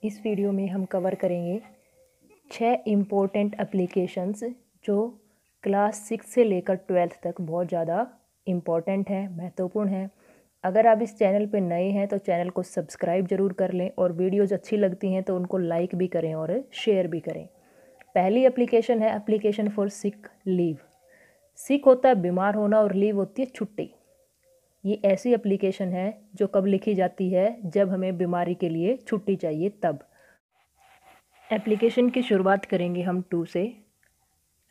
इस वीडियो में हम कवर करेंगे 6 इम्पोर्टेंट एप्लीकेशंस जो क्लास 6 से लेकर 12th तक बहुत ज़्यादा इम्पोर्टेंट हैं, महत्वपूर्ण हैं। अगर आप इस चैनल पर नए हैं तो चैनल को सब्सक्राइब ज़रूर कर लें और वीडियोज़ अच्छी लगती हैं तो उनको लाइक भी करें और शेयर भी करें। पहली एप्लीकेशन है एप्लीकेशन फॉर सिक लीव। सिक होता है बीमार होना और लीव होती है छुट्टी। ये ऐसी एप्लीकेशन है जो कब लिखी जाती है, जब हमें बीमारी के लिए छुट्टी चाहिए तब। एप्लीकेशन की शुरुआत करेंगे हम टू से।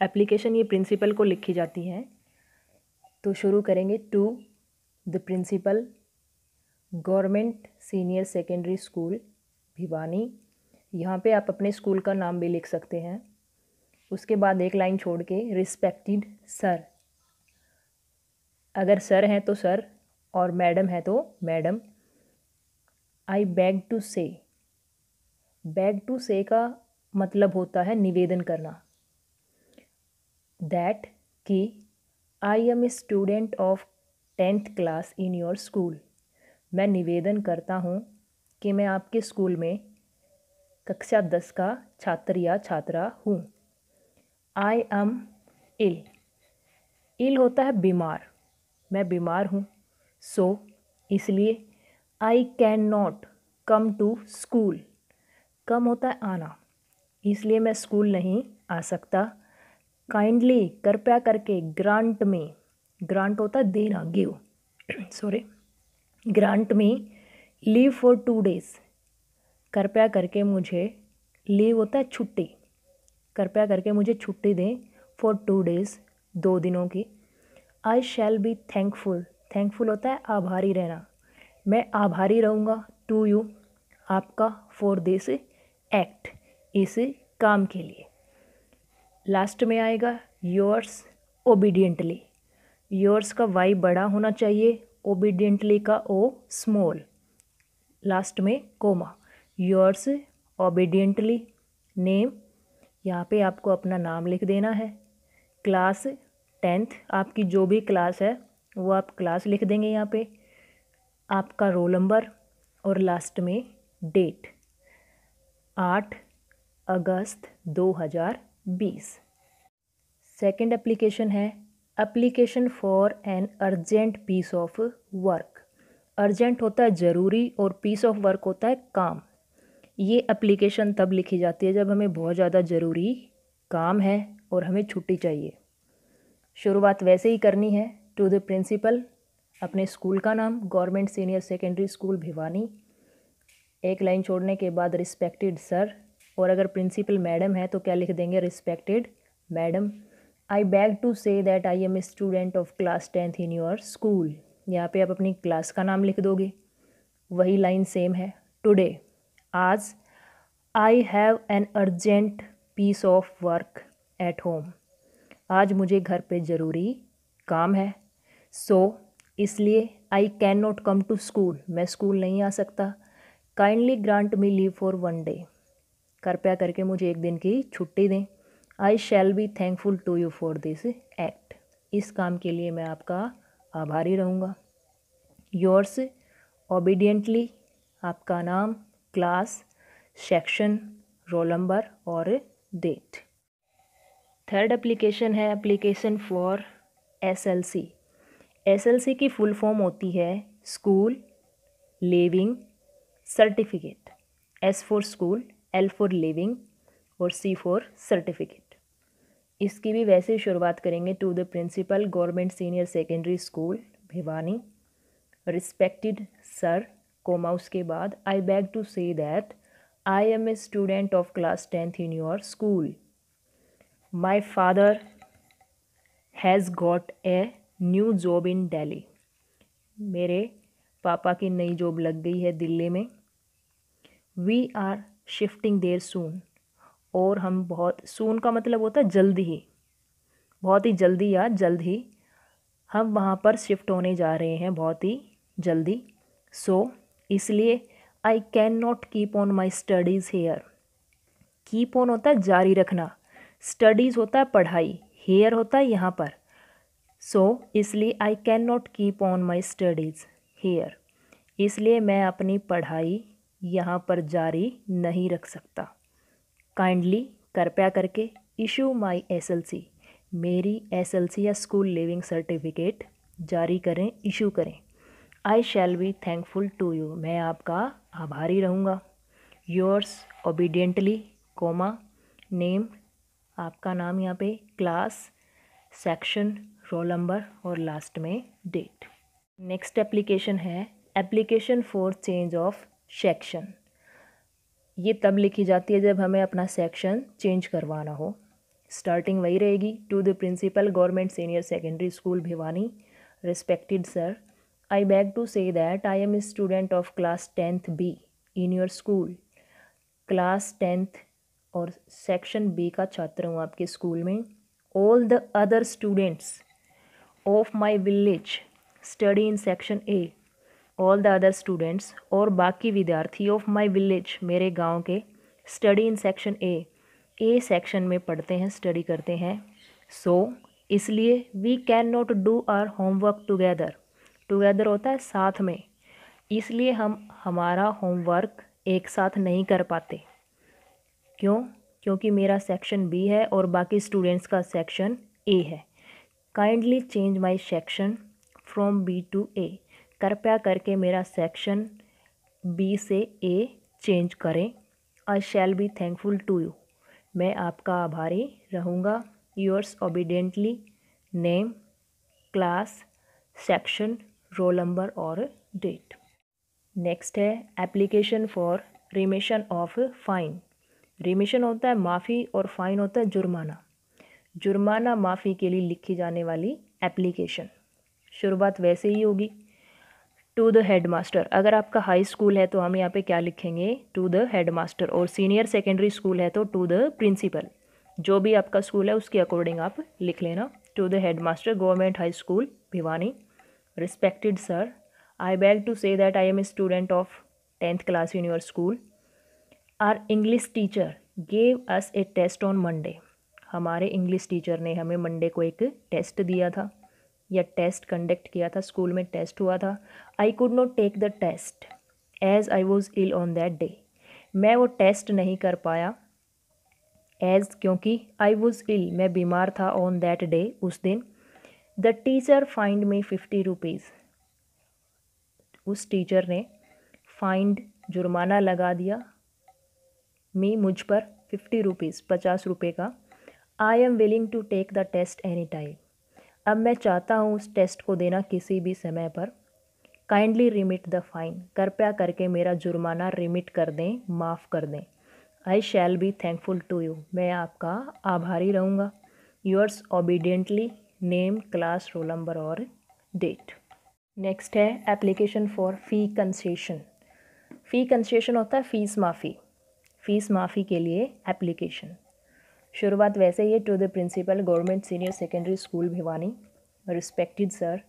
एप्लीकेशन ये प्रिंसिपल को लिखी जाती है, तो शुरू करेंगे to the principal, government senior secondary school Bhiwani. यहाँ पे आप अपने स्कूल का नाम भी लिख सकते हैं। उसके बाद एक लाइन छोड़ के रिस्पेक्टेड सर, अगर सर हैं तो सर और मैडम है तो madam. I beg to say, beg to say का मतलब होता है निवेदन करना। दैट कि I am a student of 10th class in your school, मैं निवेदन करता हूँ कि मैं आपके स्कूल में कक्षा 10 का छात्र या छात्रा हूँ। आई एम इल, इल होता है बीमार, मैं बीमार हूँ। सो इसलिए I can not come to school, come होता है आना, इसलिए मैं स्कूल नहीं आ सकता। काइंडली, कृपया करके, ग्रांट में, ग्रांट होता है देना, गिव, सॉरी, ग्रांट में लीव फॉर 2 days, कृपया करके मुझे, लीव होता है छुट्टी, कृपया करके मुझे छुट्टी दें फॉर 2 days, 2 दिनों की। आई शैल बी थैंकफुल, थैंकफुल होता है आभारी रहना, मैं आभारी रहूँगा टू यू, आपका, फॉर दिस एक्ट, इस काम के लिए। लास्ट में आएगा योर्स ओबीडियंटली, योर्स का वाई बड़ा होना चाहिए, ओबीडियंटली का ओ स्मॉल, लास्ट में कोमा। योर्स ओबीडियंटली, नेम, यहाँ पे आपको अपना नाम लिख देना है। क्लास 10th, आपकी जो भी क्लास है वो आप क्लास लिख देंगे यहाँ पे। आपका रोल नंबर और लास्ट में डेट 8 अगस्त 2020। सेकंड एप्लीकेशन है application for an urgent piece of work. Urgent होता है ज़रूरी और पीस ऑफ वर्क होता है काम। ये एप्लीकेशन तब लिखी जाती है जब हमें बहुत ज़्यादा ज़रूरी काम है और हमें छुट्टी चाहिए। शुरुआत वैसे ही करनी है, टू द प्रिंसिपल, अपने स्कूल का नाम, government senior secondary school Bhiwani, एक लाइन छोड़ने के बाद रिस्पेक्टेड सर, और अगर प्रिंसिपल मैडम है तो क्या लिख देंगे, respected madam. I beg to say that I am a student of class 10th in your school, यहाँ पे आप अपनी क्लास का नाम लिख दोगे, वही लाइन सेम है। टुडे, आज, I have an urgent piece of work at home, आज मुझे घर पे ज़रूरी काम है। सो इसलिए I can not come to school, मैं स्कूल नहीं आ सकता। Kindly grant me leave for 1 day, कृपया करके मुझे 1 दिन की छुट्टी दें। I shall be thankful to you for this act, इस काम के लिए मैं आपका आभारी रहूँगा। योर्स ओबीडियंटली, आपका नाम, क्लास, सेक्शन, रोल नंबर और डेट। थर्ड एप्लीकेशन है एप्लीकेशन फॉर एसएलसी। एसएलसी की फुल फॉर्म होती है school leaving certificate. S for school, L for living और सी फॉर सर्टिफिकेट। इसकी भी वैसे ही शुरुआत करेंगे, to the principal, government senior secondary school Bhiwani, respected sir, comma, उसके बाद I beg to say that I am a student of class 10th in your school. My father has got a new job in Delhi, मेरे पापा की नई job लग गई है दिल्ली में। वी आर शिफ्टिंग देयर सून, और हम बहुत, सून का मतलब होता है जल्दी ही, बहुत ही जल्दी या जल्द ही, हम वहाँ पर शिफ्ट होने जा रहे हैं बहुत ही जल्दी। सो इसलिए I can not keep on my studies here, keep on होता है जारी रखना, स्टडीज़ होता है पढ़ाई, हेयर होता है यहाँ पर। सो इसलिए I can not keep on my studies here, इसलिए मैं अपनी पढ़ाई यहाँ पर जारी नहीं रख सकता। काइंडली कृपया करके इशू माई SLC, मेरी SLC या स्कूल लिविंग सर्टिफिकेट जारी करें, इशू करें। I shall be thankful to you, मैं आपका आभारी रहूँगा। योर्स ओबीडियंटली कोमा नेम, आपका नाम यहाँ पे, क्लास, सेक्शन, रोल नंबर और लास्ट में डेट। नेक्स्ट एप्लीकेशन है application for change of section. ये तब लिखी जाती है जब हमें अपना सेक्शन चेंज करवाना हो। स्टार्टिंग वही रहेगी, to the principal government senior secondary school Bhiwani, respected sir, I beg to say that I am a student of class 10th B in your school. Class 10th और सेक्शन B का छात्र हूँ आपके school में। All the other students of my village study in section A, all the other students और बाकी विद्यार्थी of my village, मेरे गांव के, study in section A section में पढ़ते हैं, स्टडी करते हैं। सो इसलिए we can not do our homework together, together होता है साथ में, इसलिए हम हमारा होमवर्क एक साथ नहीं कर पाते। क्यों? क्योंकि मेरा सेक्शन B है और बाकी स्टूडेंट्स का सेक्शन A है। Kindly change my section from B to A, कृपया करके मेरा सेक्शन B से A चेंज करें। I shall be thankful to you, मैं आपका आभारी रहूँगा। Yours obediently name, class, section, roll number और डेट। नेक्स्ट है application for remission of fine. Remission होता है माफ़ी और फाइन होता है जुर्माना। जुर्माना माफ़ी के लिए लिखी जाने वाली एप्लीकेशन। शुरुआत वैसे ही होगी, टू द हेड मास्टर। अगर आपका हाई स्कूल है तो हम यहाँ पे क्या लिखेंगे, टू द हेड मास्टर, और सीनियर सेकेंडरी स्कूल है तो टू द प्रिंसिपल। जो भी आपका स्कूल है उसके अकॉर्डिंग आप लिख लेना। To the head master government high school Bhiwani, respected sir, I beg to say that I am a student of 10th class in your school. Our English teacher gave us a test on Monday, हमारे English teacher ने हमें Monday को एक test दिया था या test conduct किया था, स्कूल में टेस्ट हुआ था। I could not take the test as I was ill on that day, मैं वो टेस्ट नहीं कर पाया एज क्योंकि आई वॉज इल, मैं बीमार था, ऑन दैट डे, उस दिन। The teacher find me 50 rupees, उस टीचर ने फाइंड जुर्माना लगा दिया मी, मुझ पर, 50 रुपीज़, 50 रुपये का। I am willing to take the test any time, अब मैं चाहता हूँ उस टेस्ट को देना किसी भी समय पर। काइंडली रिमिट द फाइन, कृपया करके मेरा जुर्माना रिमिट कर दें, माफ़ कर दें। I shall be thankful to you, मैं आपका आभारी रहूँगा। Yours obediently name, class, roll number और डेट। नेक्स्ट है application for fee concession. Fee concession होता है फ़ीस माफ़ी, फ़ीस माफ़ी के लिए एप्लीकेशन। शुरुआत वैसे ही है, to the principal government senior secondary school Bhiwani, respected sir,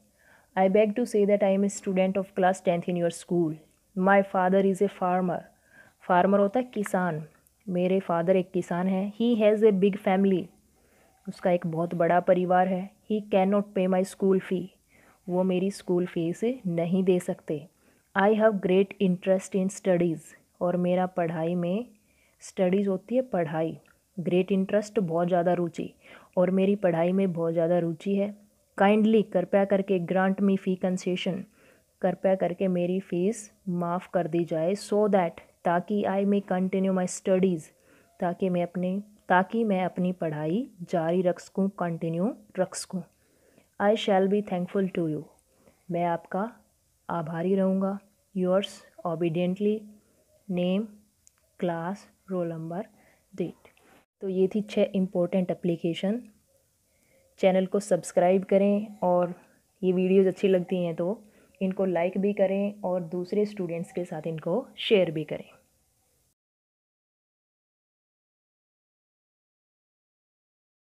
I beg to say that I am a student of class 10th in your school. My father is a farmer, farmer होता है किसान, मेरे father एक किसान हैं। He has a big family, उसका एक बहुत बड़ा परिवार है। ही कैन नॉट पे माई स्कूल फ़ी, वो मेरी स्कूल फ़ीस नहीं दे सकते। I have great interest in studies, और मेरा पढ़ाई में, स्टडीज़ होती है पढ़ाई, ग्रेट इंटरेस्ट बहुत ज़्यादा रुचि, और मेरी पढ़ाई में बहुत ज़्यादा रुचि है। काइंडली कृपया करके ग्रांट मी फ़ी कंसेशन, कृपया करके मेरी फ़ीस माफ़ कर दी जाए। सो दैट, ताकि आई मे कंटिन्यू माई स्टडीज़, ताकि मैं अपनी पढ़ाई जारी रख सकूँ, कंटिन्यू रख सकूँ। I shall be thankful to you, मैं आपका आभारी रहूँगा। Yours obediently name, class, roll number, date. तो ये थी 6 इम्पोर्टेंट एप्लीकेशन। चैनल को सब्सक्राइब करें, और ये वीडियोज़ अच्छी लगती हैं तो इनको लाइक भी करें और दूसरे स्टूडेंट्स के साथ इनको शेयर भी करें।